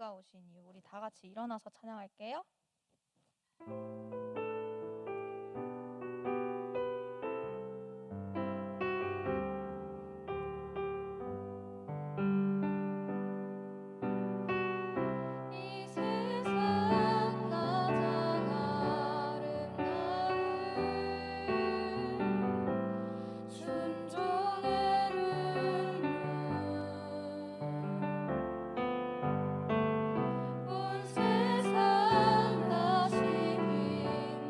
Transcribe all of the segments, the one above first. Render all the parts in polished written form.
예수가 오신 이유, 우리 다 같이 일어나서 찬양할게요. 온 세상 다시 빛나는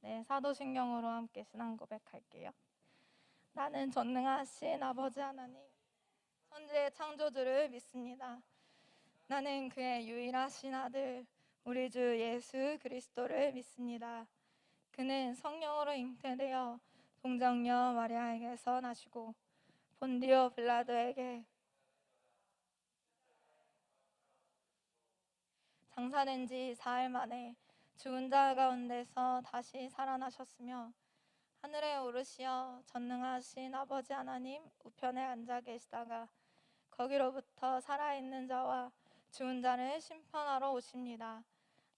네, 사도신경으로 함께 신앙 고백할게요. 나는 전능하신 아버지 하나님, 천지의 창조주를 믿습니다. 나는 그의 유일하신 아들, 우리 주 예수 그리스도를 믿습니다. 그는 성령으로 잉태되어 동정녀 마리아에게서 나시고 본디오 빌라도에게 장사된 지 4일 만에 죽은 자 가운데서 다시 살아나셨으며 하늘에 오르시어 전능하신 아버지 하나님 우편에 앉아 계시다가 거기로부터 살아있는 자와 죽은 자를 심판하러 오십니다.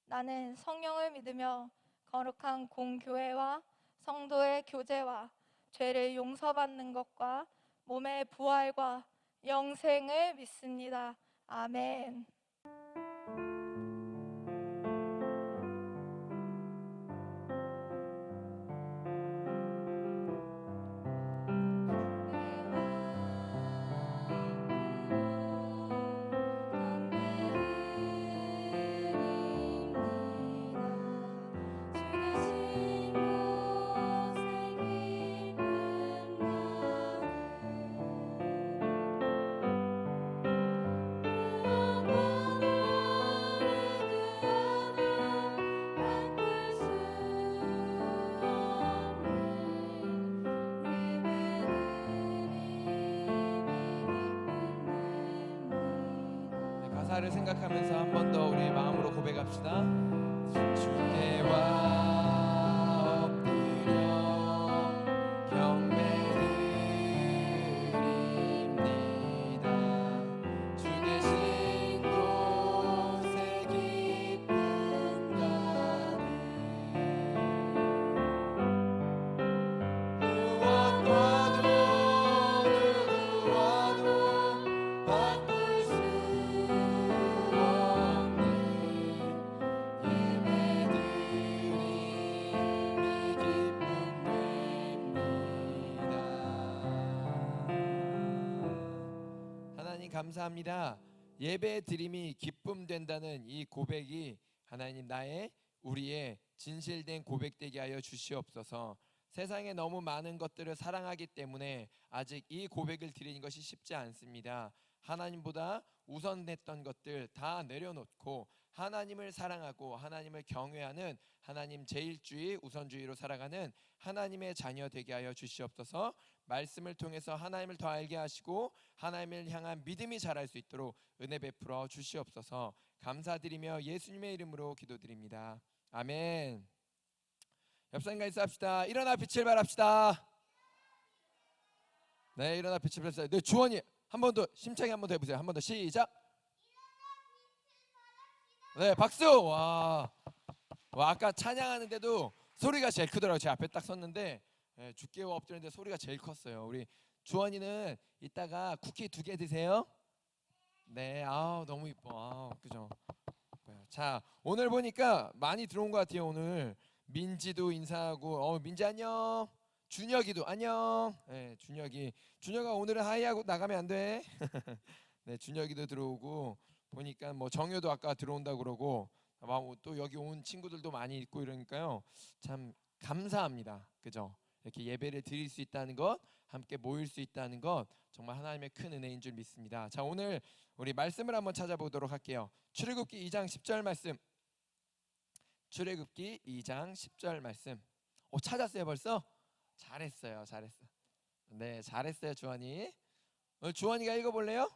나는 성령을 믿으며 거룩한 공교회와 성도의 교제와 죄를 용서받는 것과 몸의 부활과 영생을 믿습니다. 아멘. 가사를 생각하면서 한 번 더 우리 마음으로 고백합시다. 주께 엎드려 경배드립니다. 주 계신 곳에 기쁨 가득 무엇과도 누구와도 바꿀 수 하나님 감사합니다. 예배 드림이 기쁨 된다는 이 고백이 하나님 나의 우리의 진실된 고백되게 하여 주시옵소서. 세상에 너무 많은 것들을 사랑하기 때문에 아직 이 고백을 드리는 것이 쉽지 않습니다. 하나님보다 우선됐던 것들 다 내려놓고 하나님을 사랑하고 하나님을 경외하는 하나님 제일주의 우선주의로 살아가는 하나님의 자녀 되게 하여 주시옵소서. 말씀을 통해서 하나님을 더 알게 하시고 하나님을 향한 믿음이 자랄 수 있도록 은혜 베풀어 주시옵소서. 감사드리며 예수님의 이름으로 기도드립니다. 아멘. 옆사람과 인사합시다. 일어나 빛을 발합시다. 네, 일어나 빛을 발합시다. 네, 주원이 한 번 더 심차게 한 번 더 해보세요. 한 번 더 시작. 네, 박수. 와, 아까 찬양하는데도 소리가 제일 크더라고요. 제 앞에 딱 섰는데 죽게 엎드렸는데 소리가 제일 컸어요. 우리 주원이는 이따가 쿠키 2개 드세요. 네, 너무 이뻐. 그죠? 자, 오늘 보니까 많이 들어온 것 같아요. 오늘 민지도 인사하고, 민지 안녕. 준혁이도 안녕. 네, 준혁아 오늘은 하이하고 나가면 안 돼. 네, 준혁이도 들어오고 보니까 뭐 정효도 아까 들어온다 그러고 또 여기 온 친구들도 많이 있고 이러니까요. 참 감사합니다. 그죠? 이렇게 예배를 드릴 수 있다는 것, 함께 모일 수 있다는 것 정말 하나님의 큰 은혜인 줄 믿습니다. 자, 오늘 우리 말씀을 한번 찾아보도록 할게요. 출애굽기 2장 10절 말씀. 출애굽기 2장 10절 말씀. 찾았어요 벌써? 잘했어요. 네, 잘했어요 주원이. 주원이가 읽어볼래요?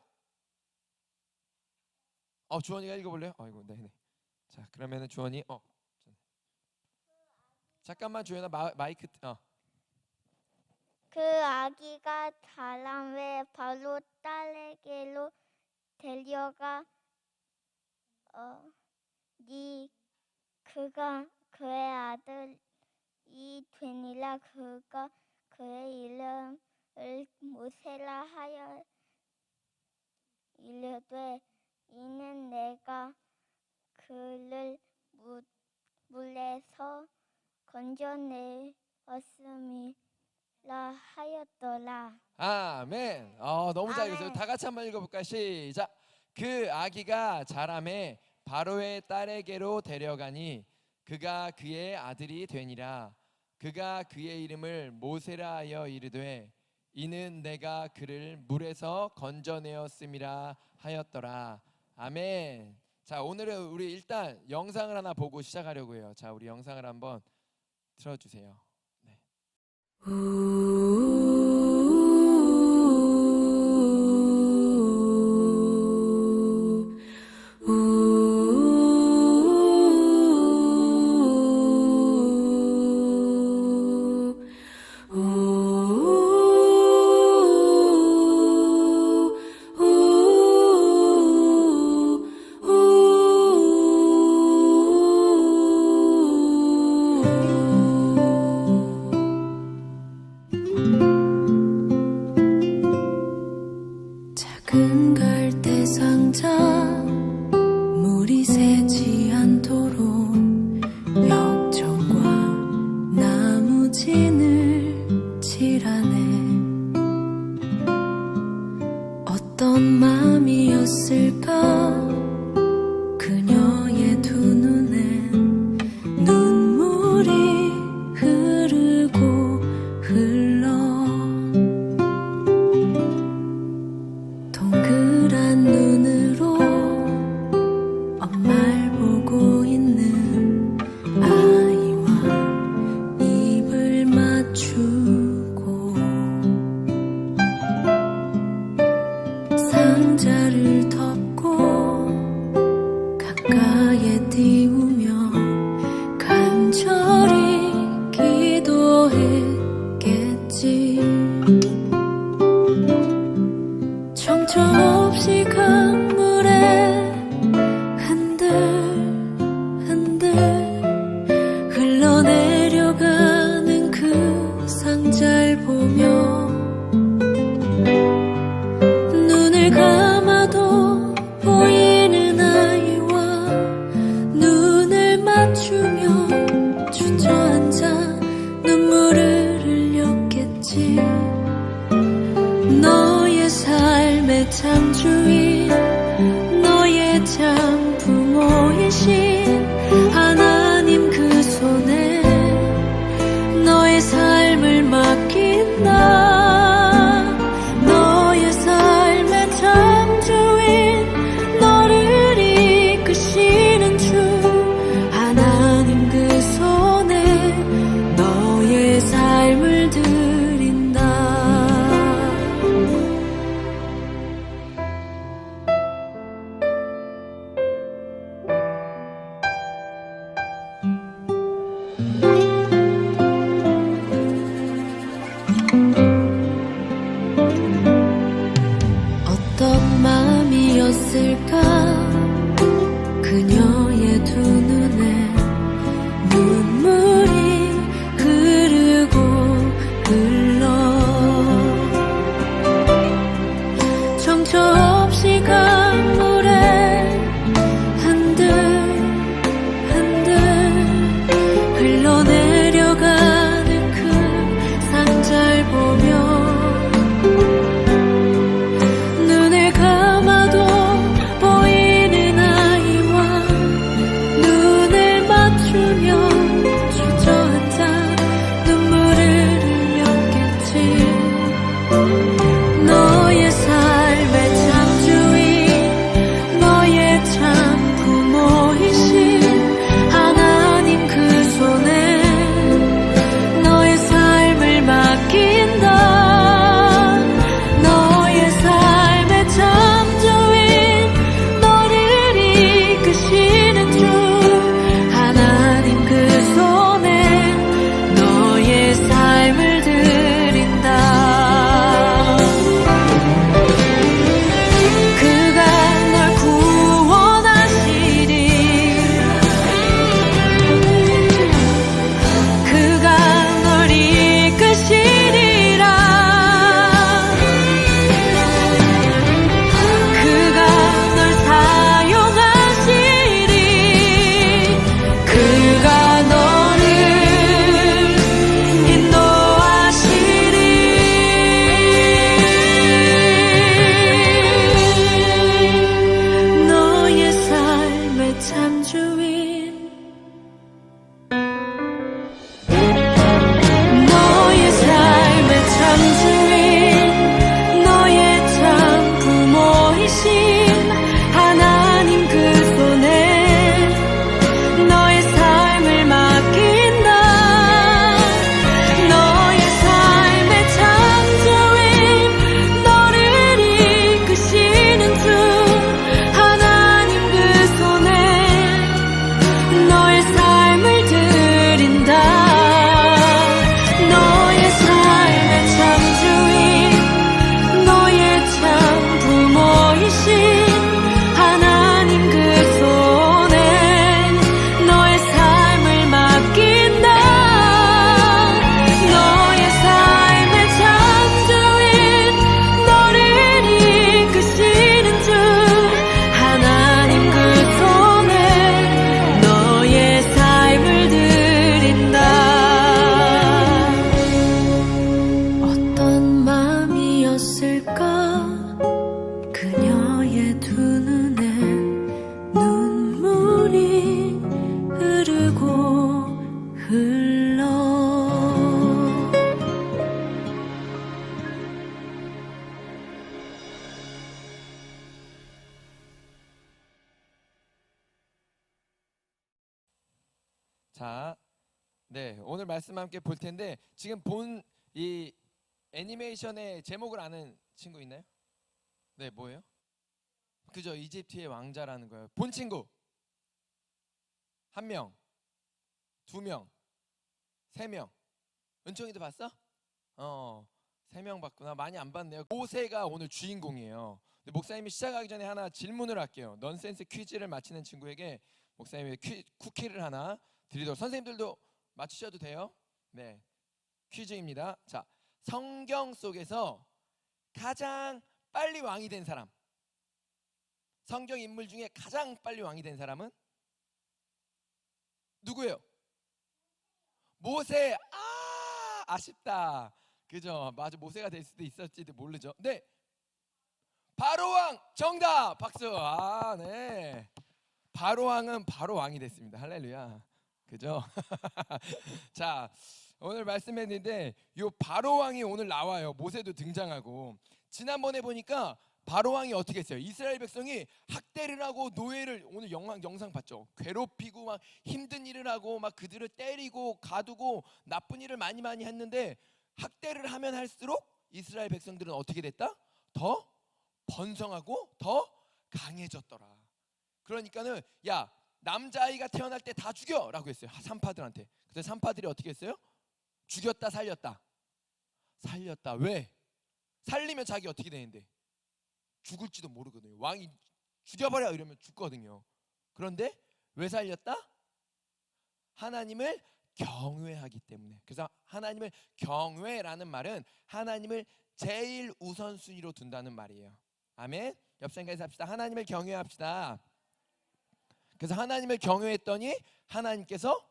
주원이가 읽어볼래요? 아이고, 네네. 자, 그러면은 주원이 잠깐만 주연아 마이크 그 아기가 자란 후에 바로 딸에게로 데려가 그가 그의 아들이 되니라. 그가 그의 이름을 모세라 하여 이르되 이는 내가 그를 물에서 건져내었음이라 하였더라. 아멘. 너무 잘 읽었어요. 아멘. 다 같이 한번 읽어볼까요? 시작. 그 아기가 자라매 바로의 딸에게로 데려가니 그가 그의 아들이 되니라. 그가 그의 이름을 모세라 하여 이르되 이는 내가 그를 물에서 건져내었음이라 하였더라. 아멘. 자, 오늘은 우리 일단 영상을 하나 보고 시작하려고 해요. 자, 우리 영상을 한번 틀어주세요. 네. 작은 갈대 상자 물이 새지 않도록 역청과 나무진을 칠하네. 어떤 마음이었을까 그녀의 두 눈엔 눈물이 흐르고 흘러 동그란 눈으로 엄마를 보고 있는 아이와 입을 맞추고 상자를 덮고 가까이에 띄우며 간절히 기도했겠지. 정처 없이 강물에 흔들흔들 흘러내려가는 그 상자를 보며 눈을 감아도 보이는 아이와 눈을 맞추며 주저앉아 눈물을 흘렸겠지. 너의 삶의 창조인 너의 참 부모이신 하나님 그 손에 너의 삶을 맡긴다. 너의 삶의 창조인 너를 이끄시는 주 하나님 그 손에 너의 삶을 드린다. 어떤 마음이었을까 그녀의 두 눈에 눈물이 흐르고 흘러 정처 없이 강물에 흔들흔들 흘러내 흘러 자, 네, 오늘 말씀 함께 볼 텐데 지금 본 이 애니메이션의 제목을 아는 친구 있나요? 네, 뭐예요? 그죠, 이집트의 왕자라는 거예요. 본 친구 한 명, 두 명, 세 명. 은총이도 봤어? 세 명 봤구나. 많이 안 봤네요. 모세가 오늘 주인공이에요. 근데 목사님이 시작하기 전에 하나 질문을 할게요. 넌센스 퀴즈를 맞히는 친구에게 목사님이 쿠키를 하나 드리도록. 선생님들도 맞추셔도 돼요. 네, 퀴즈입니다. 자, 성경 속에서 가장 빨리 왕이 된 사람, 성경 인물 중에 가장 빨리 왕이 된 사람은 누구예요? 모세. 아쉽다. 그죠? 맞아, 모세가 될 수도 있었지도 모르죠. 네, 바로 왕 정답. 박수. 네, 바로 왕은 바로 왕이 됐습니다. 할렐루야. 그죠? 자, 오늘 말씀했는데 요 바로 왕이 오늘 나와요. 모세도 등장하고. 지난번에 보니까 바로 왕이 어떻게 했어요? 이스라엘 백성이 학대를 하고 노예를, 오늘 영상 봤죠? 괴롭히고 막 힘든 일을 하고 막 그들을 때리고 가두고 나쁜 일을 많이 했는데, 학대를 하면 할수록 이스라엘 백성들은 어떻게 됐다? 더 번성하고 더 강해졌더라. 그러니까는 야, 남자아이가 태어날 때 다 죽여라고 했어요. 산파들한테. 그래서 산파들이 어떻게 했어요? 죽였다 살렸다. 살렸다. 왜? 살리면 자기 어떻게 되는데? 죽을지도 모르거든요. 왕이 죽여버려 이러면 죽거든요. 그런데 왜 살렸다? 하나님을 경외하기 때문에. 그래서 하나님을 경외라는 말은 하나님을 제일 우선순위로 둔다는 말이에요. 아멘. 옆 생각해서 합시다. 하나님을 경외합시다. 그래서 하나님을 경외했더니 하나님께서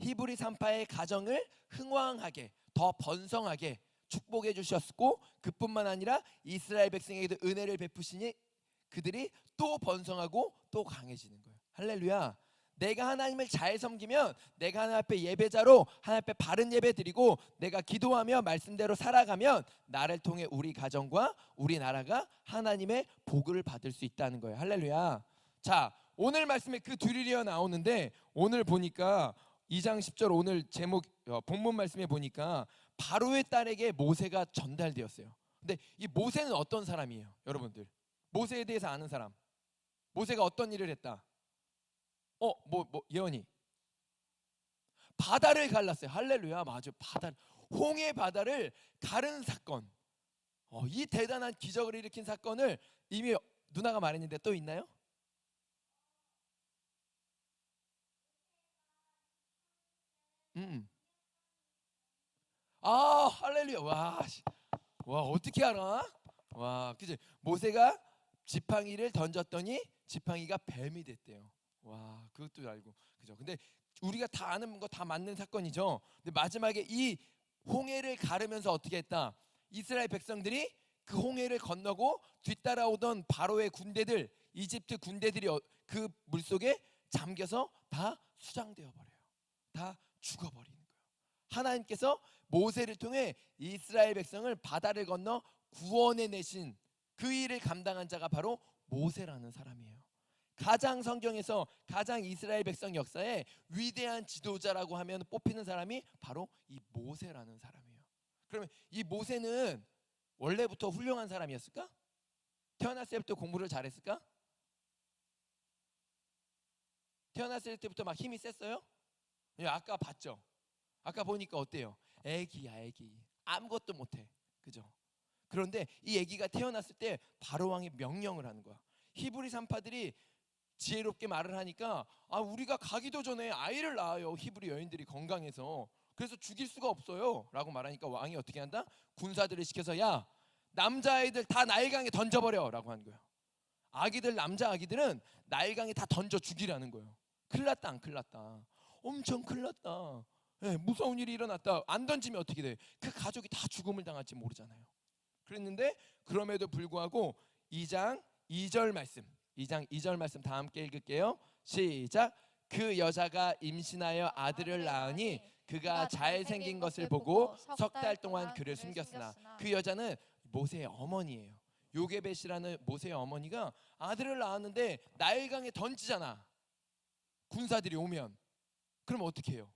히브리 산파의 가정을 흥왕하게, 더 번성하게 축복해 주셨고, 그뿐만 아니라 이스라엘 백성에게도 은혜를 베푸시니 그들이 또 번성하고 또 강해지는 거예요. 할렐루야. 내가 하나님을 잘 섬기면, 내가 하나님 앞에 예배자로 하나님 앞에 바른 예배 드리고 내가 기도하며 말씀대로 살아가면 나를 통해 우리 가정과 우리 나라가 하나님의 복을 받을 수 있다는 거예요. 할렐루야. 자, 오늘 말씀에 그 둘이려 나오는데, 오늘 보니까 2장 10절 오늘 제목 본문 말씀에 보니까 바로의 딸에게 모세가 전달되었어요. 근데 이 모세는 어떤 사람이에요? 여러분들 모세에 대해서 아는 사람. 모세가 어떤 일을 했다? 예언이 바다를 갈랐어요. 할렐루야. 맞아요. 홍해 바다를 가른 사건. 이 대단한 기적을 일으킨 사건을 이미 누나가 말했는데 또 있나요? 할렐루야. 와, 어떻게 알아? 와, 그치? 모세가 지팡이를 던졌더니 지팡이가 뱀이 됐대요. 와, 그것도 알고. 그죠? 근데 우리가 다 아는 거 다 맞는 사건이죠. 근데 마지막에 이 홍해를 가르면서 어떻게 했다? 이스라엘 백성들이 그 홍해를 건너고 뒤따라오던 바로의 군대들, 이집트 군대들이 그 물속에 잠겨서 다 수장되어 버려요. 다 죽어버리는 거예요. 하나님께서 모세를 통해 이스라엘 백성을 바다를 건너 구원해 내신 그 일을 감당한 자가 바로 모세라는 사람이에요. 가장 성경에서 가장 이스라엘 백성 역사에 위대한 지도자라고 하면 뽑히는 사람이 바로 이 모세라는 사람이에요. 그러면 이 모세는 원래부터 훌륭한 사람이었을까? 태어났을 때부터 공부를 잘했을까? 태어났을 때부터 막 힘이 셌어요? 아까 봤죠? 아까 보니까 어때요? 애기야, 애기. 아무것도 못해. 그죠? 그런데 이 애기가 태어났을 때 바로 왕이 명령을 하는 거야. 히브리 산파들이 지혜롭게 말을 하니까 우리가 가기도 전에 아이를 낳아요. 히브리 여인들이 건강해서. 그래서 죽일 수가 없어요 라고 말하니까 왕이 어떻게 한다? 군사들을 시켜서 야, 남자아이들 다 나일강에 던져버려 라고 하는 거예요. 아기들, 남자 아기들은 나일강에 다 던져 죽이라는 거예요. 큰일 났다 안 큰일 났다. 엄청 큰일 났다. 무서운 일이 일어났다. 안 던지면 어떻게 돼? 그 가족이 다 죽음을 당할지 모르잖아요. 그랬는데 그럼에도 불구하고 2장 2절 말씀, 2장 2절 말씀 다 함께 읽을게요. 시작. 그 여자가 임신하여 아들을 낳으니 그가 잘생긴 것을 보고 석 달 동안 그를 숨겼으나 그 여자는 모세의 어머니예요. 요게벳이라는 모세의 어머니가 아들을 낳았는데 나일강에 던지잖아. 군사들이 오면. 그럼 어떻게 해요?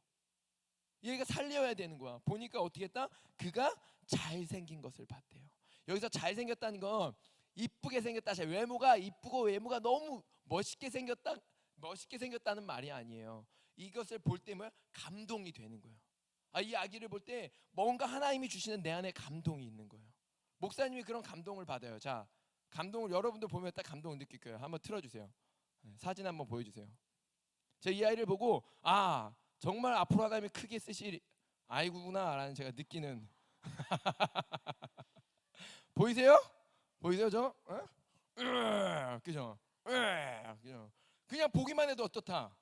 얘가 살려야 되는 거야. 보니까 어떻게 했다? 그가 잘생긴 것을 봤대요. 여기서 잘생겼다는 건 이쁘게 생겼다. 외모가 이쁘고 외모가 너무 멋있게 생겼다는 말이 아니에요. 이것을 볼 때 뭐야? 감동이 되는 거예요. 이 아기를 볼 때 뭔가 하나님이 주시는 내 안에 감동이 있는 거예요. 목사님이 그런 감동을 받아요. 자, 감동을 여러분들 보면 딱 감동을 느낄 거예요. 한번 틀어주세요. 사진 한번 보여주세요. 제가 이 아이를 보고 정말 앞으로 하나님이 크게 쓰실 아이구나라는 제가 느끼는 보이세요? 보이세요 저? 그죠? 그죠? 그냥 보기만 해도 어떻다?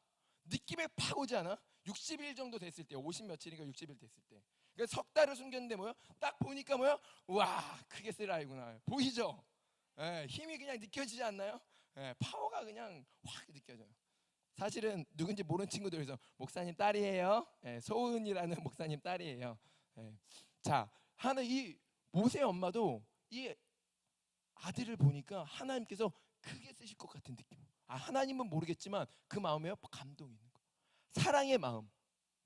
느낌에 팍 오지 않아? 60일 정도 됐을 때, 50 며칠인가 60일 됐을 때. 그러니까 석 달을 숨겼는데 뭐야? 딱 보니까 뭐야? 와, 크게 쓸 아이구나. 보이죠? 힘이 그냥 느껴지지 않나요? 파워가 그냥 확 느껴져요. 사실은 누군지 모르는 친구들에서 목사님 딸이에요. 소은이라는 목사님 딸이에요. 자, 이 모세의 엄마도 이 아들을 보니까 하나님께서 크게 쓰실 것 같은 느낌. 하나님은 모르겠지만 그 마음에 감동이 있는 거예요. 사랑의 마음,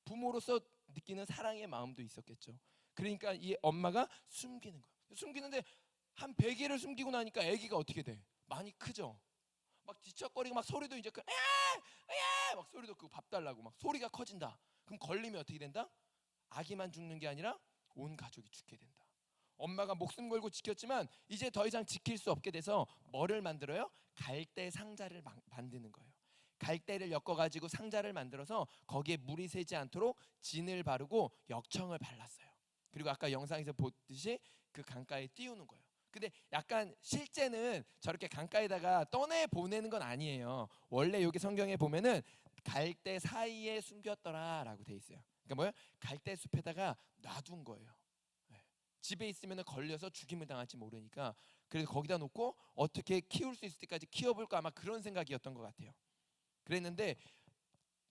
부모로서 느끼는 사랑의 마음도 있었겠죠. 그러니까 이 엄마가 숨기는 거예요. 숨기는데 한 100일을 숨기고 나니까 아기가 어떻게 돼? 많이 크죠. 막 뒤척거리고 막 소리도 이제 막 소리도 그 밥 달라고 막 소리가 커진다. 그럼 걸리면 어떻게 된다? 아기만 죽는 게 아니라 온 가족이 죽게 된다. 엄마가 목숨 걸고 지켰지만 이제 더 이상 지킬 수 없게 돼서 뭐를 만들어요? 갈대 상자를 만드는 거예요. 갈대를 엮어가지고 상자를 만들어서 거기에 물이 새지 않도록 진을 바르고 역청을 발랐어요. 그리고 아까 영상에서 보듯이 그 강가에 띄우는 거예요. 근데 약간 실제는 저렇게 강가에다가 떠내 보내는 건 아니에요. 원래 여기 성경에 보면은 갈대 사이에 숨겼더라라고 돼 있어요. 그러니까 뭐예요? 갈대 숲에다가 놔둔 거예요. 집에 있으면 걸려서 죽임을 당할지 모르니까 그래서 거기다 놓고 어떻게 키울 수 있을 때까지 키워볼까 아마 그런 생각이었던 것 같아요. 그랬는데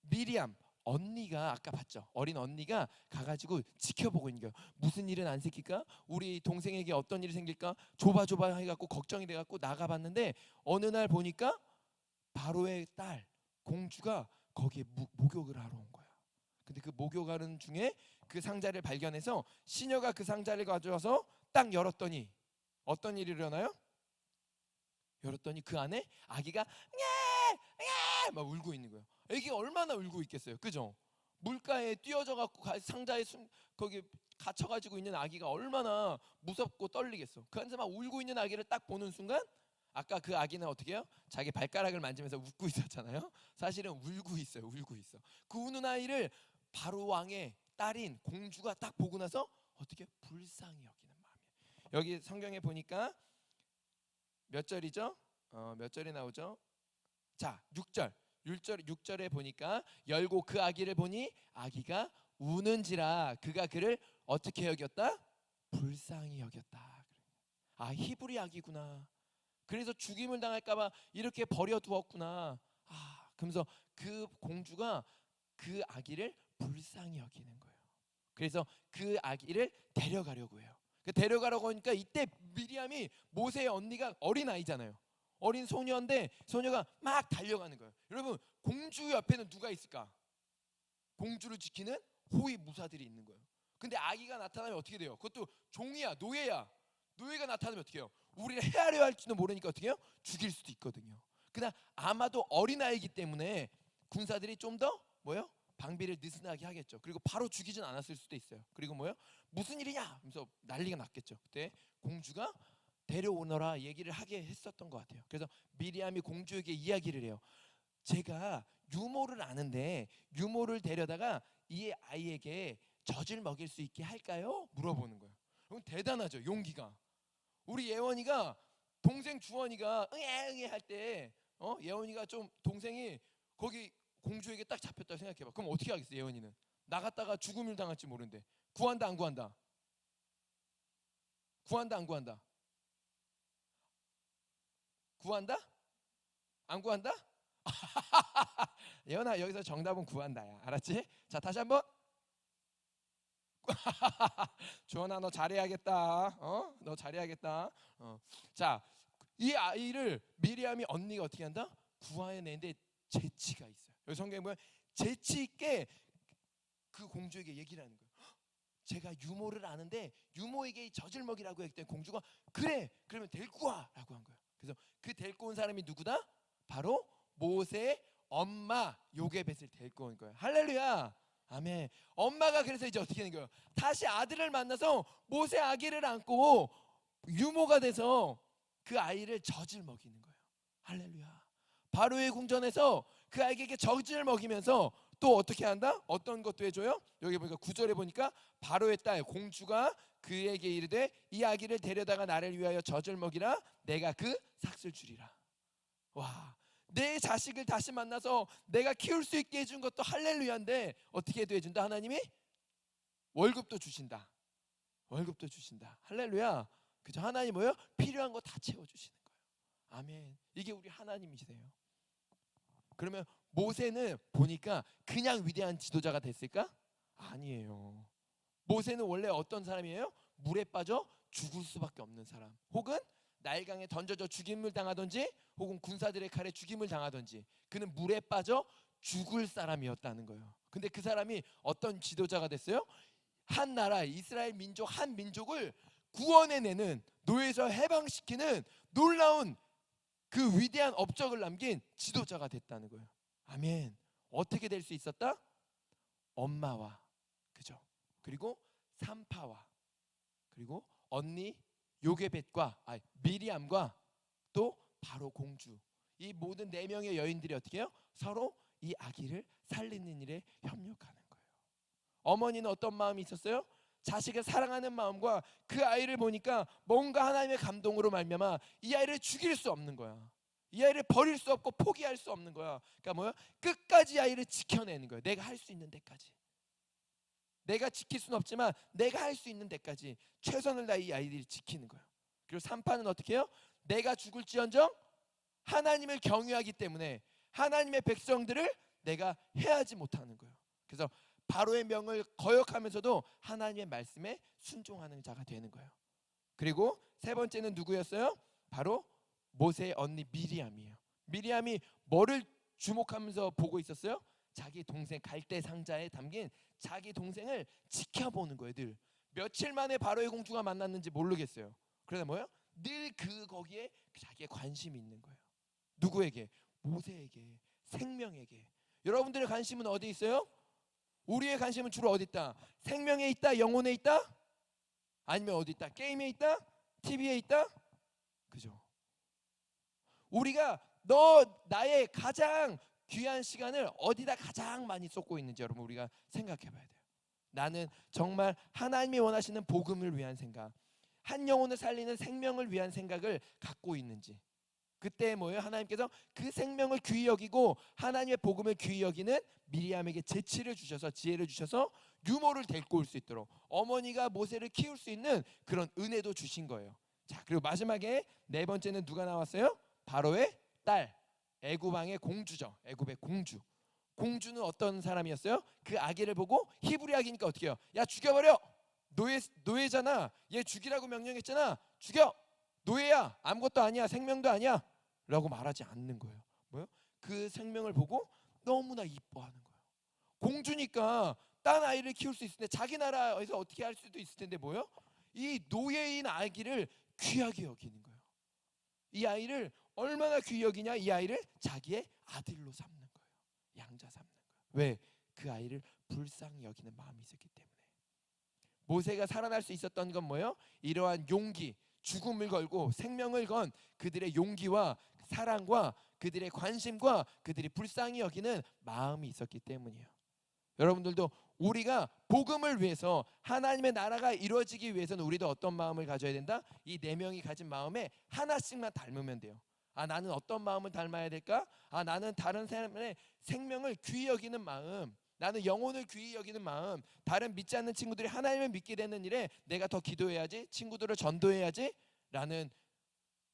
미리암 언니가 아까 봤죠? 어린 언니가 가가지고 지켜보고 있는 거예요. 무슨 일은 안 생길까? 우리 동생에게 어떤 일이 생길까? 조바조바 해갖고 걱정이 돼갖고 나가봤는데 어느 날 보니까 바로의 딸 공주가 거기에 목욕을 하러 온 거야. 근데 그 목욕하는 중에 그 상자를 발견해서 시녀가 그 상자를 가져와서 딱 열었더니 어떤 일이 일어나요? 열었더니 그 안에 아기가 막 울고 있는 거예요. 아기가 얼마나 울고 있겠어요, 그죠? 물가에 뛰어져 갖고 상자에 거기 갇혀 가지고 있는 아기가 얼마나 무섭고 떨리겠어. 그 안에서 막 울고 있는 아기를 딱 보는 순간 아까 그 아기는 어떻게 해요? 자기 발가락을 만지면서 웃고 있었잖아요. 사실은 울고 있어요. 울고 있어. 그 우는 아이를 바로 왕의 딸인 공주가 딱 보고 나서 어떻게 불쌍히 여기는 마음이에요. 여기 성경에 보니까 몇 절이죠? 몇 절이 나오죠? 자, 6절에 보니까 열고 그 아기를 보니 아기가 우는지라 그가 그를 어떻게 여겼다? 불쌍히 여겼다. 히브리 아기구나. 그래서 죽임을 당할까봐 이렇게 버려두었구나. 그러면서 그 공주가 그 아기를 불쌍히 여기는 거예요. 그래서 그 아기를 데려가려고 해요. 데려가려고 하니까 이때 미리암이 모세의 언니가 어린 아이잖아요. 어린 소녀인데 소녀가 막 달려가는 거예요. 여러분 공주 옆에는 누가 있을까? 공주를 지키는 호위 무사들이 있는 거예요. 근데 아기가 나타나면 어떻게 돼요? 그것도 종이야, 노예야. 노예가 나타나면 어떻게 해요? 우리를 헤아려 할지도 모르니까 어떻게 해요? 죽일 수도 있거든요. 그냥 아마도 어린아이기 때문에 군사들이 좀 더 뭐요? 방비를 느슨하게 하겠죠. 그리고 바로 죽이진 않았을 수도 있어요. 그리고 뭐요? 무슨 일이냐? 하면서 난리가 났겠죠. 그때 공주가 데려오너라 얘기를 하게 했었던 것 같아요. 그래서 미리암이 공주에게 이야기를 해요. 제가 유모를 아는데 유모를 데려다가 이 아이에게 젖을 먹일 수 있게 할까요? 물어보는 거예요. 그럼 대단하죠. 용기가. 우리 예원이가 동생 주원이가 응애 할 때 예원이가 좀 동생이 거기 공주에게 딱 잡혔다고 생각해봐. 그럼 어떻게 하겠어? 예원이는 나갔다가 죽음을 당할지 모르는데 구한다 안 구한다? 구한다 안 구한다? 구한다? 안 구한다? 예언아 여기서 정답은 구한다야. 알았지? 자 다시 한번. 주원아 너 잘해야겠다. 너 잘해야겠다. 자, 이 아이를 미리암이 언니가 어떻게 한다? 구해내는데 재치가 있어요. 여기 성경에 보면 재치 있게 그 공주에게 얘기를 하는 거예요. 제가 유모를 아는데 유모에게 젖을 먹이라고 했기 때문에 공주가 그래 그러면 데리고 와라고 한 거예요. 그래서 그 데리고 온 사람이 누구다? 바로 모세의 엄마 요게벳을 데리고 온 거예요. 할렐루야. 아멘. 엄마가 그래서 이제 어떻게 된 거예요? 다시 아들을 만나서 모세 아기를 안고 유모가 돼서 그 아이를 젖을 먹이는 거예요. 할렐루야. 바로의 궁전에서 그 아이에게 젖을 먹이면서 또 어떻게 한다? 어떤 것도 해줘요? 여기 보니까 9절에 보니까 바로의 딸 공주가 그에게 이르되 이 아기를 데려다가 나를 위하여 젖을 먹이라 내가 그 삭슬 주리라. 와, 내 자식을 다시 만나서 내가 키울 수 있게 해준 것도 할렐루야인데 어떻게 해준다? 하나님이 월급도 주신다. 월급도 주신다. 할렐루야. 그죠? 하나님 뭐예요? 필요한 거 다 채워주시는 거예요. 아멘. 이게 우리 하나님이세요. 그러면 모세는 보니까 그냥 위대한 지도자가 됐을까? 아니에요. 모세는 원래 어떤 사람이에요? 물에 빠져 죽을 수밖에 없는 사람, 혹은 나일강에 던져져 죽임을 당하든지 혹은 군사들의 칼에 죽임을 당하든지 그는 물에 빠져 죽을 사람이었다는 거예요. 근데 그 사람이 어떤 지도자가 됐어요? 한 나라 이스라엘 민족 한 민족을 구원해내는, 노예에서 해방시키는 놀라운 그 위대한 업적을 남긴 지도자가 됐다는 거예요. 아멘. 어떻게 될 수 있었다? 엄마와, 그죠? 그리고 산파와, 그리고 언니 요게벳과 미리암과 또 바로 공주, 이 모든 4명의 여인들이 어떻게 해요? 서로 이 아기를 살리는 일에 협력하는 거예요. 어머니는 어떤 마음이 있었어요? 자식을 사랑하는 마음과 그 아이를 보니까 뭔가 하나님의 감동으로 말미암아 이 아이를 죽일 수 없는 거야. 이 아이를 버릴 수 없고 포기할 수 없는 거야. 그러니까 뭐야? 끝까지 아이를 지켜내는 거야. 내가 할 수 있는 데까지. 내가 지킬 수는 없지만 내가 할 수 있는 데까지 최선을 다해 이 아이들이 지키는 거예요. 그리고 산파는 어떻게 해요? 내가 죽을지언정 하나님을 경외하기 때문에 하나님의 백성들을 내가 해하지 못하는 거예요. 그래서 바로의 명을 거역하면서도 하나님의 말씀에 순종하는 자가 되는 거예요. 그리고 세 번째는 누구였어요? 바로 모세의 언니 미리암이에요. 미리암이 뭐를 주목하면서 보고 있었어요? 자기 동생 갈대 상자에 담긴 자기 동생을 지켜보는 거예요. 늘 며칠 만에 바로의 공주가 만났는지 모르겠어요. 그러다 뭐예요? 늘 거기에 자기의 관심이 있는 거예요. 누구에게? 모세에게, 생명에게. 여러분들의 관심은 어디 있어요? 우리의 관심은 주로 어디 있다? 생명에 있다? 영혼에 있다? 아니면 어디 있다? 게임에 있다? TV에 있다? 그죠? 우리가 나의 가장 귀한 시간을 어디다 가장 많이 쏟고 있는지 여러분 우리가 생각해 봐야 돼요. 나는 정말 하나님이 원하시는 복음을 위한 생각, 한 영혼을 살리는 생명을 위한 생각을 갖고 있는지. 그때 뭐예요? 하나님께서 그 생명을 귀히 여기고 하나님의 복음을 귀히 여기는 미리암에게 재치를 주셔서, 지혜를 주셔서 유모를 데리고 올 수 있도록 어머니가 모세를 키울 수 있는 그런 은혜도 주신 거예요. 자, 그리고 마지막에 네 번째는 누가 나왔어요? 바로의 딸, 애굽 왕의 공주죠. 애굽의 공주. 공주는 어떤 사람이었어요? 그 아기를 보고 히브리 아기니까 어떻게 해요? 야, 죽여버려. 노예잖아. 얘 죽이라고 명령했잖아. 죽여. 노예야. 아무것도 아니야. 생명도 아니야. 라고 말하지 않는 거예요. 뭐요? 그 생명을 보고 너무나 이뻐하는 거예요. 공주니까 딴 아이를 키울 수 있을 텐데, 자기 나라에서 어떻게 할 수도 있을 텐데 뭐요? 이 노예인 아기를 귀하게 여기는 거예요. 이 아이를 얼마나 귀히 여기냐? 이 아이를 자기의 아들로 삼는 거예요. 양자 삼는 거예요. 왜? 그 아이를 불쌍히 여기는 마음이 있었기 때문에. 모세가 살아날 수 있었던 건 뭐예요? 이러한 용기, 죽음을 걸고 생명을 건 그들의 용기와 사랑과 그들의 관심과 그들이 불쌍히 여기는 마음이 있었기 때문이에요. 여러분들도 우리가 복음을 위해서, 하나님의 나라가 이루어지기 위해서는 우리도 어떤 마음을 가져야 된다? 이 4명이 가진 마음에 하나씩만 닮으면 돼요. 나는 어떤 마음을 닮아야 될까? 나는 다른 사람의 생명을 귀히 여기는 마음, 나는 영혼을 귀히 여기는 마음, 다른 믿지 않는 친구들이 하나님을 믿게 되는 일에 내가 더 기도해야지, 친구들을 전도해야지 라는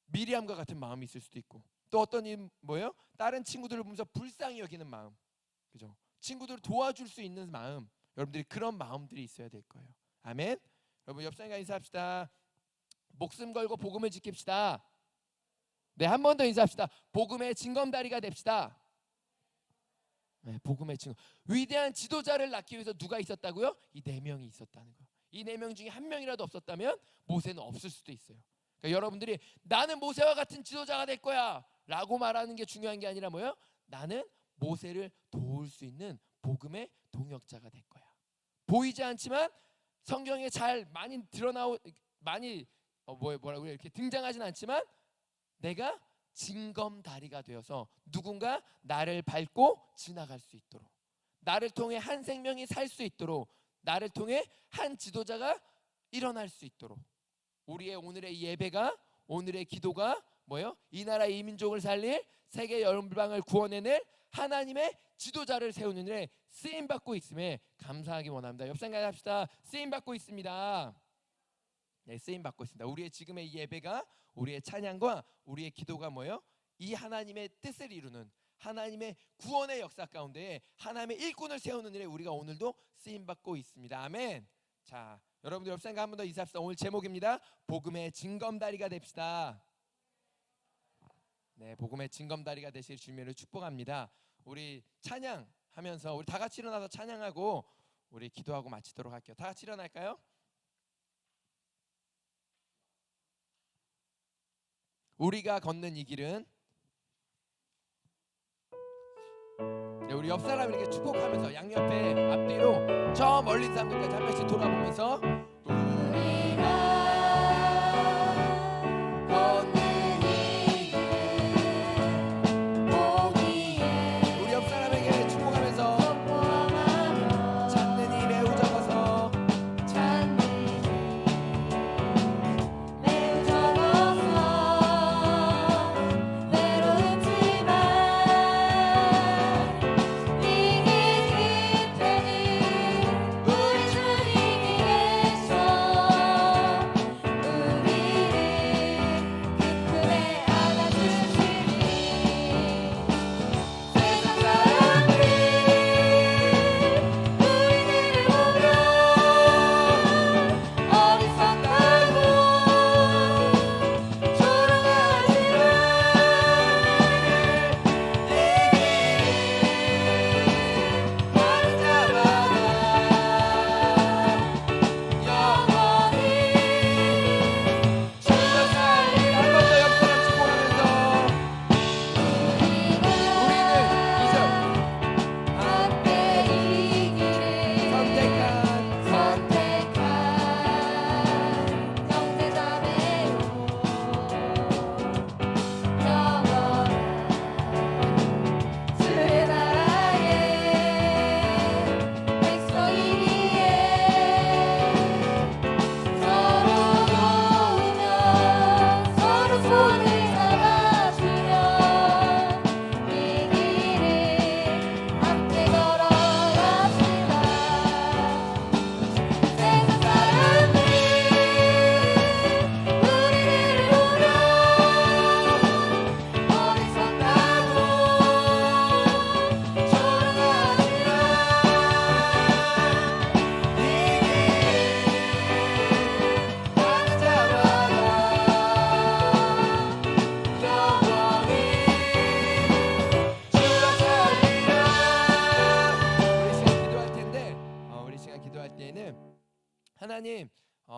미리암과 같은 마음이 있을 수도 있고, 또 어떤 일 뭐예요? 다른 친구들을 보면서 불쌍히 여기는 마음, 그죠? 친구들을 도와줄 수 있는 마음, 여러분들이 그런 마음들이 있어야 될 거예요. 아멘. 여러분 옆 사람과 인사합시다. 목숨 걸고 복음을 지킵시다. 네, 한 번 더 인사합시다. 복음의 징검다리가 됩시다. 네, 복음의 징검. 위대한 지도자를 낳기 위해서 누가 있었다고요? 이 4명이 있었다는 거예요. 이 4명 중에 한 명이라도 없었다면 모세는 없을 수도 있어요. 그러니까 여러분들이 나는 모세와 같은 지도자가 될 거야 라고 말하는 게 중요한 게 아니라 뭐예요? 나는 모세를 도울 수 있는 복음의 동역자가 될 거야. 보이지 않지만 성경에 잘 많이 뭐라고 이렇게 등장하진 않지만 내가 징검다리가 되어서 누군가 나를 밟고 지나갈 수 있도록, 나를 통해 한 생명이 살 수 있도록, 나를 통해 한 지도자가 일어날 수 있도록, 우리의 오늘의 예배가, 오늘의 기도가 뭐예요? 이 나라 이 민족을 살릴, 세계 열방을 구원해낼 하나님의 지도자를 세우는 일에 쓰임받고 있음에 감사하기 원합니다. 옆 사람 합시다. 쓰임받고 있습니다. 네, 쓰임받고 있습니다. 우리의 지금의 예배가, 우리의 찬양과 우리의 기도가 뭐예요? 이 하나님의 뜻을 이루는, 하나님의 구원의 역사 가운데 하나님의 일꾼을 세우는 일에 우리가 오늘도 쓰임받고 있습니다. 아멘. 자, 여러분들 옆 사람과 한 번 더 인사합시다. 오늘 제목입니다. 복음의 징검다리가 됩시다. 네, 복음의 징검다리가 되실 주님을 축복합니다. 우리 찬양하면서 우리 다 같이 일어나서 찬양하고 우리 기도하고 마치도록 할게요. 다 같이 일어날까요? 우리가 걷는 이 길은, 네, 우리 옆 사람 이렇게 축복하면서 양옆에 앞뒤로 저 멀리 사람들까지 한 명씩 돌아보면서 우리 옆 사람에게 축복하면서 찾는 이 매우 적어서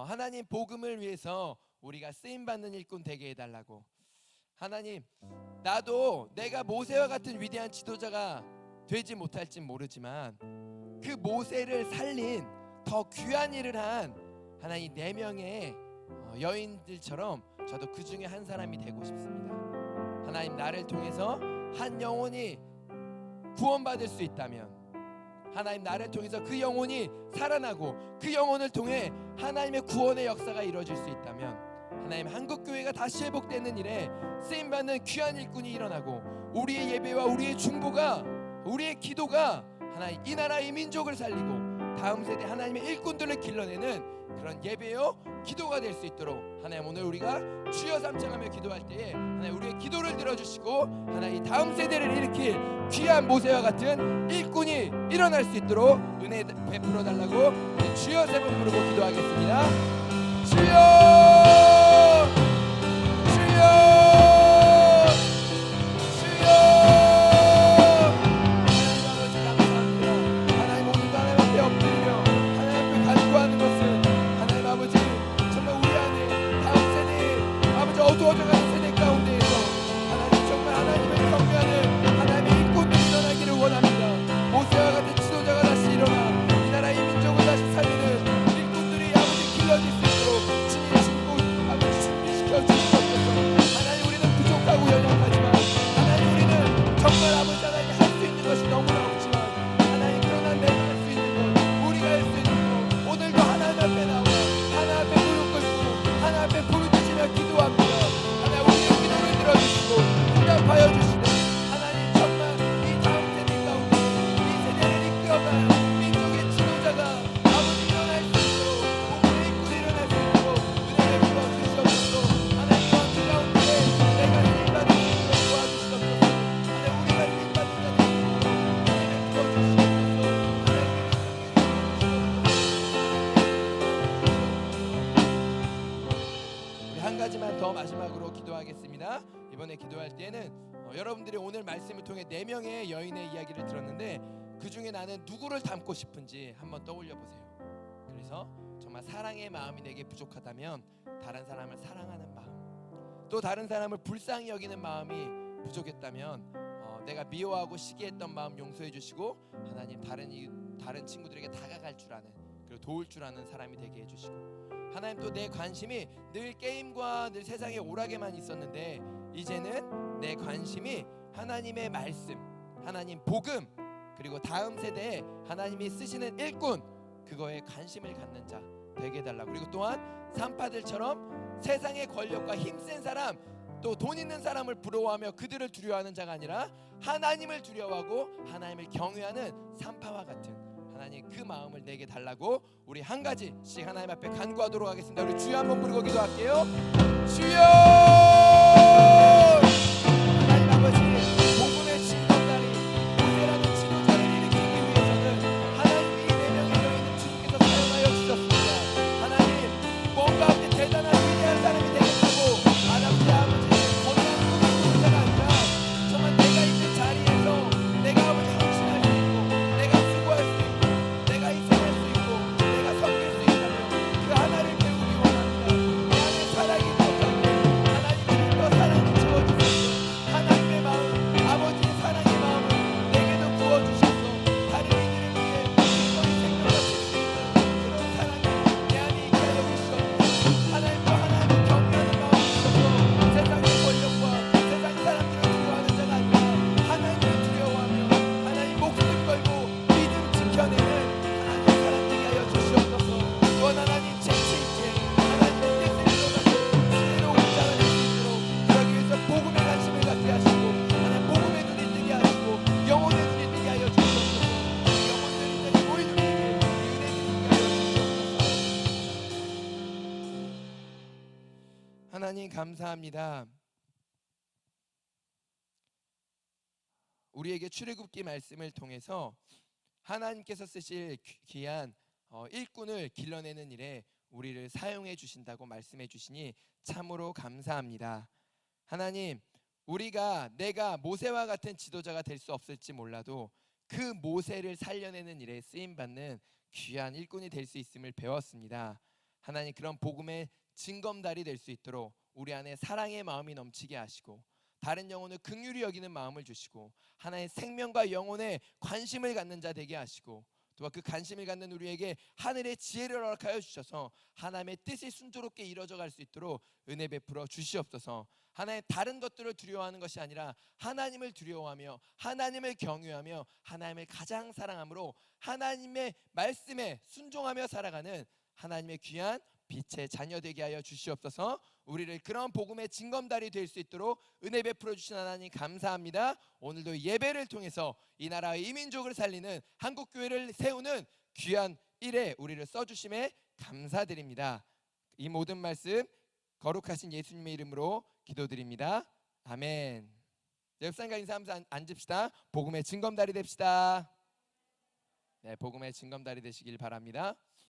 하나님 복음을 위해서 우리가 쓰임받는 일꾼 되게 해달라고. 하나님, 나도 내가 모세와 같은 위대한 지도자가 되지 못할진 모르지만 그 모세를 살린 더 귀한 일을 한 하나님 4명의 여인들처럼 저도 그 중에 한 사람이 되고 싶습니다. 하나님, 나를 통해서 한 영혼이 구원받을 수 있다면, 하나님 나를 통해서 그 영혼이 살아나고 그 영혼을 통해 하나님의 구원의 역사가 이루어질 수 있다면, 하나님 한국교회가 다시 회복되는 일에 쓰임받는 귀한 일꾼이 일어나고 우리의 예배와 우리의 중보가, 우리의 기도가 하나님 이 나라 이 민족을 살리고 다음 세대 하나님의 일꾼들을 길러내는 그런 예배요 기도가 될 수 있도록 하나님 오늘 우리가 주여 삼창하며 기도할 때에 하나님 우리의 기도를 들어주시고 하나님 이 다음 세대를 일으킬 귀한 모세와 같은 일꾼이 일어날 수 있도록 은혜 베풀어 달라고 주여 세 번 부르고 기도하겠습니다. 주여 주여 주여 하나님 아버지 감사합니다. 하나님 오늘도 하나님 앞에 엎드리며 하나님 앞에 간구하는 것은 하나님 아버지 정말 우리 안에 다음 세대 아버지 어두워져가는 세대 가운데에서 하나님 정말 하나님을 경외하는 하나님의 일꾼들이 일어나기를 원합니다. 모세와 같은 지도자가 다시 일어나 이 나라의 민족을 다시 살리는 일꾼들이 아버지 길러질 수 있도록 주님 친구 아버지 준비시켜 주시옵소서. 하나님 우리는 부족하고 연약하지만 하나님 우리는 정말 아버지 하나님 할 수 있는 것이 너무나 없지만 하나님 그러나 내가 할 수 있는 것 우리가 할 수 있는 것 오늘도 하나님 앞에 나와 하나님 앞에 무릎 꿇고 하나님 앞에 부르짖으며 기도합니다. 하나님 우리의 기도를 들어주시고 응답하여 주시네. 하나님 정말 이 다음 세대 가운데 이 세대를 이끌어가요 민족의 지도자가 아버지 일어날 수 있도록 복음의 일꾼이 일어날 수 있도록 은혜를 부어 주시옵소서. 하나님 그 가운데 내가 쓰임받을 수 있도록 도와주시옵소서. 하나님 우리가 쓰임받는 자들 수 있도록 은혜를 부어 주시옵소서. 우리 한 가지만 더 마지막으로 기도하겠습니다. 이번에 기도할 때는 여러분들이 오늘 말씀을 통해 4명의 여인의 이야기를 들었는데 그 중에 나는 누구를 닮고 싶은지 한번 떠올려 보세요. 그래서 정말 사랑의 마음이 내게 부족하다면 다른 사람을 사랑하는 마음, 또 다른 사람을 불쌍히 여기는 마음이 부족했다면 내가 미워하고 시기했던 마음 용서해 주시고 하나님 다른 친구들에게 다가갈 줄 아는 그리고 도울 줄 아는 사람이 되게 해주시고 하나님 또 내 관심이 늘 게임과 늘 세상의 오락에만 있었는데 이제는 내 관심이 하나님의 말씀, 하나님 복음 그리고 다음 세대에 하나님이 쓰시는 일꾼 그거에 관심을 갖는 자 되게 해달라고. 그리고 또한 산파들처럼 세상의 권력과 힘센 사람 또 돈 있는 사람을 부러워하며 그들을 두려워하는 자가 아니라 하나님을 두려워하고 하나님을 경외하는 산파와 같은 하나님 그 마음을 내게 달라고 우리 한 가지씩 하나님 앞에 간구하도록 하겠습니다. 우리 주여 한번 부르고 기도할게요. 주여 하나님 아버지 복음의 진검다리 모세라는 지도자를 일으키기 위해서는 하나님 이 4명의 여인을 주님께서 사용하여 주셨습니다. 하나님 몸 가운데 대단한 위대한 사람이 되겠다고 아버지 권하는 지도자가 아니라 정말 내가 있는 자리에서 내가 아버지 헌신할 수 있고 내가 수고할 수 있고 내가 희생할 수 있고 내가 섬길 수 있다면 그 하나를 배우기 원합니다. 내 안에 사랑이 부족한데 하나님이 더 사랑을 채워주소서. 하나님의 마음 아버지의 사랑의 마음을 내게도 부어주셔서 다른 이들을 위해 기꺼이 생명을 바칠 수 있는 그런 사랑이 내 안에 있게 하여 주시옵소서. 하나님과 하나님을 경외하는 마음을 주셔서 세상의 권력과 세상 사람들을 두려워하는 자가 아니라 하나님을 두려워하며 하나님 목숨 걸고 믿음 지켜내는 하나님 사람 되게 하여 주시옵소서. 또한 하나님 재치 있게 하나님의 뜻을 이뤄가는 지혜로운 자가 될 수 있도록 그러기 위해서 복음에 관심을 갖게 하시고 하나님 복음의 눈이 뜨게 하시고 영혼의 눈이 뜨게 하여 주시옵소서. 영혼들이 다시 보이는 길에 은혜 주시게 하여 주시옵소서. 하나님 감사합니다. 우리에게 출애굽기 말씀을 통해서 하나님께서 쓰실 귀한 일꾼을 길러내는 일에 우리를 사용해 주신다고 말씀해 주시니 참으로 감사합니다. 하나님 내가 모세와 같은 지도자가 될 수 없을지 몰라도 그 모세를 살려내는 일에 쓰임받는 귀한 일꾼이 될 수 있음을 배웠습니다. 하나님 그런 복음의 징검다리 될 수 있도록 우리 안에 사랑의 마음이 넘치게 하시고 다른 영혼을 긍휼히 여기는 마음을 주시고 하나의 생명과 영혼에 관심을 갖는 자 되게 하시고 또한 그 관심을 갖는 우리에게 하늘의 지혜를 허락하여 주셔서 하나님의 뜻이 순조롭게 이루어져 갈 수 있도록 은혜 베풀어 주시옵소서. 하나의 다른 것들을 두려워하는 것이 아니라 하나님을 두려워하며 하나님을 경외하며 하나님을 가장 사랑함으로 하나님의 말씀에 순종하며 살아가는 하나님의 귀한 빛의 자녀 되게 하여 주시옵소서. 우리를 그런 복음의 징검다리 될 수 있도록 은혜 베풀어 주신 하나님 감사합니다. 오늘도 예배를 통해서 이 나라의 이민족을 살리는 한국교회를 세우는 귀한 일에 우리를 써주심에 감사드립니다. 이 모든 말씀 거룩하신 예수님의 이름으로 기도드립니다. 아멘. 옆 사람과 인사하면서 앉읍시다. 복음의 징검다리 됩시다. 네, 복음의 징검다리 되시길 바랍니다.